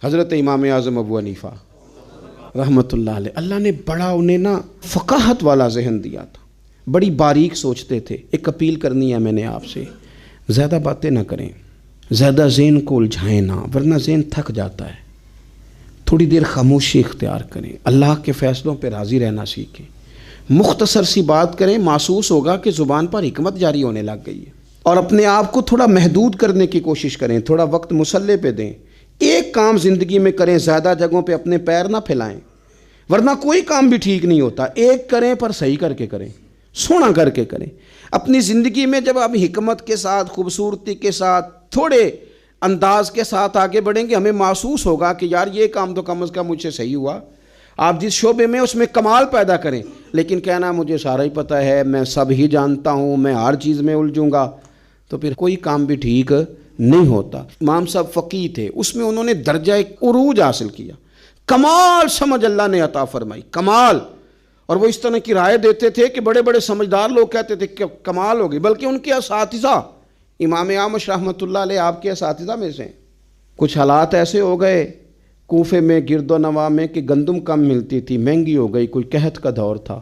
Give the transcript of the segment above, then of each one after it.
حضرت امام اعظم ابو حنیفہ رحمۃ اللہ علیہ، اللہ نے بڑا انہیں نا فقاہت والا ذہن دیا تھا، بڑی باریک سوچتے تھے۔ ایک اپیل کرنی ہے میں نے آپ سے، زیادہ باتیں نہ کریں، زیادہ ذہن کو الجھائیں نہ، ورنہ ذہن تھک جاتا ہے۔ تھوڑی دیر خاموشی اختیار کریں، اللہ کے فیصلوں پہ راضی رہنا سیکھیں، مختصر سی بات کریں، محسوس ہوگا کہ زبان پر حکمت جاری ہونے لگ گئی ہے۔ اور اپنے آپ کو تھوڑا محدود کرنے کی کوشش کریں، تھوڑا وقت مصلے پہ دیں، ایک کام زندگی میں کریں، زیادہ جگہوں پہ اپنے پیر نہ پھیلائیں، ورنہ کوئی کام بھی ٹھیک نہیں ہوتا۔ ایک کریں پر صحیح کر کے کریں، سونا کر کے کریں۔ اپنی زندگی میں جب آپ حکمت کے ساتھ، خوبصورتی کے ساتھ، تھوڑے انداز کے ساتھ آگے بڑھیں گے، ہمیں محسوس ہوگا کہ یار یہ کام تو کم از کم مجھ سے صحیح ہوا۔ آپ جس شعبے میں اس میں کمال پیدا کریں، لیکن کہنا مجھے سارا ہی پتہ ہے، میں سب ہی جانتا ہوں، میں ہر چیز میں الجھوں گا، تو پھر کوئی کام بھی ٹھیک نہیں ہوتا۔ امام صاحب فقیہ تھے، اس میں انہوں نے درجہ عروج حاصل کیا، کمال سمجھ اللہ نے عطا فرمائی، کمال۔ اور وہ اس طرح کی رائے دیتے تھے کہ بڑے بڑے سمجھدار لوگ کہتے تھے کہ کمال ہو گئی، بلکہ ان کے اساتذہ امام اعمش رحمۃ اللہ علیہ آپ کے اساتذہ میں سے کچھ حالات ایسے ہو گئے کوفے میں، گرد و نواح میں، کہ گندم کم ملتی تھی، مہنگی ہو گئی، کوئی قحط کا دور تھا۔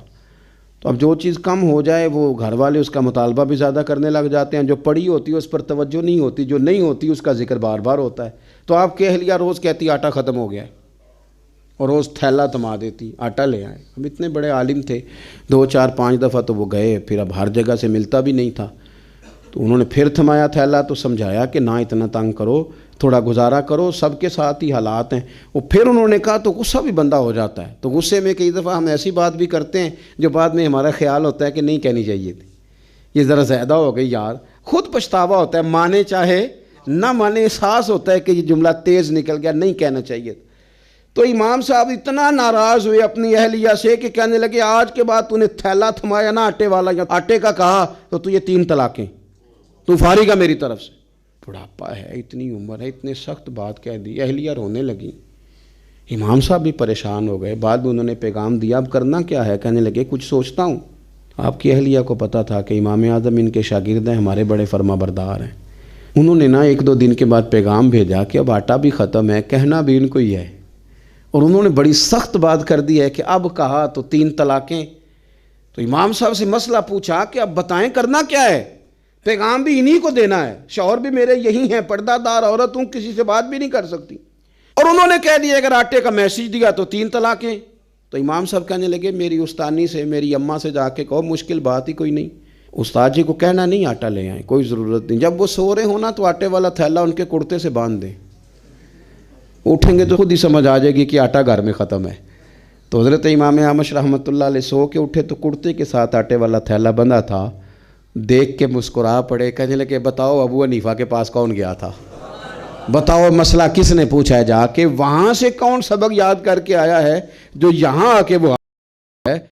تو اب جو چیز کم ہو جائے وہ گھر والے اس کا مطالبہ بھی زیادہ کرنے لگ جاتے ہیں، جو پڑی ہوتی ہے اس پر توجہ نہیں ہوتی، جو نہیں ہوتی اس کا ذکر بار بار ہوتا ہے۔ تو آپ کی اہلیہ روز کہتی آٹا ختم ہو گیا ہے، اور روز تھیلا تھما دیتی آٹا لے آئے۔ اب اتنے بڑے عالم تھے، 2 4 5 دفعہ تو وہ گئے، پھر اب ہر جگہ سے ملتا بھی نہیں تھا، تو انہوں نے پھر تھمایا تھیلا، تو سمجھایا کہ نہ اتنا تنگ کرو، تھوڑا گزارا کرو، سب کے ساتھ ہی حالات ہیں۔ وہ پھر انہوں نے کہا تو غصہ بھی بندہ ہو جاتا ہے، تو غصے میں کئی دفعہ ہم ایسی بات بھی کرتے ہیں جو بعد میں ہمارا خیال ہوتا ہے کہ نہیں کہنی چاہیے تھی، یہ ذرا زیادہ ہو گئی یار، خود پچھتاوا ہوتا ہے، مانے چاہے نہ مانے، احساس ہوتا ہے کہ یہ جملہ تیز نکل گیا، نہیں کہنا چاہیے۔ تو امام صاحب اتنا ناراض ہوئے اپنی اہلیہ سے کہ کہنے لگے آج کے بعد تو نے تھیلا تھمایا نا آٹے والا یا آٹے کا کہا تو تو یہ 3 طلاقیں، تو فارغ ہے میری طرف سے۔ بڑھاپا ہے، اتنی عمر ہے، اتنے سخت بات کہہ دی، اہلیہ رونے لگی۔ امام صاحب بھی پریشان ہو گئے، بعد میں انہوں نے پیغام دیا اب کرنا کیا ہے، کہنے لگے کچھ سوچتا ہوں۔ آپ کی اہلیہ کو پتہ تھا کہ امام اعظم ان کے شاگرد ہیں، ہمارے بڑے فرما بردار ہیں۔ انہوں نے نا 1 2 دن کے بعد پیغام بھیجا کہ اب آٹا بھی ختم ہے، کہنا بھی ان کو ہی ہے، اور انہوں نے بڑی سخت بات کر دی ہے کہ اب کہا تو 3 طلاقیں۔ تو امام صاحب سے مسئلہ پوچھا کہ اب بتائیں کرنا کیا ہے، پیغام بھی انہی کو دینا ہے، شوہر بھی میرے یہی ہیں، پردہ دار عورت ہوں، کسی سے بات بھی نہیں کر سکتی، اور انہوں نے کہہ دیا اگر آٹے کا میسیج دیا تو 3 طلاقیں۔ تو امام صاحب کہنے لگے میری استانی سے، میری اماں سے جا کے کہو، مشکل بات ہی کوئی نہیں، استاد جی کو کہنا نہیں آٹا لے آئیں، کوئی ضرورت نہیں، جب وہ سو رہے ہونا تو آٹے والا تھیلا ان کے کرتے سے باندھ دیں، اٹھیں گے تو خود ہی سمجھ آ جائے گی کہ آٹا گھر میں ختم ہے۔ تو حضرت امام اعمش رحمۃ اللہ علیہ سو کے اٹھے تو کرتے کے ساتھ آٹے والا تھیلا بندھا تھا، دیکھ کے مسکرا پڑے، کہنے لگے بتاؤ ابو حنیفہ کے پاس کون گیا تھا، بتاؤ مسئلہ کس نے پوچھا ہے، جا کے وہاں سے کون سبق یاد کر کے آیا ہے جو یہاں آ کے وہ ہے۔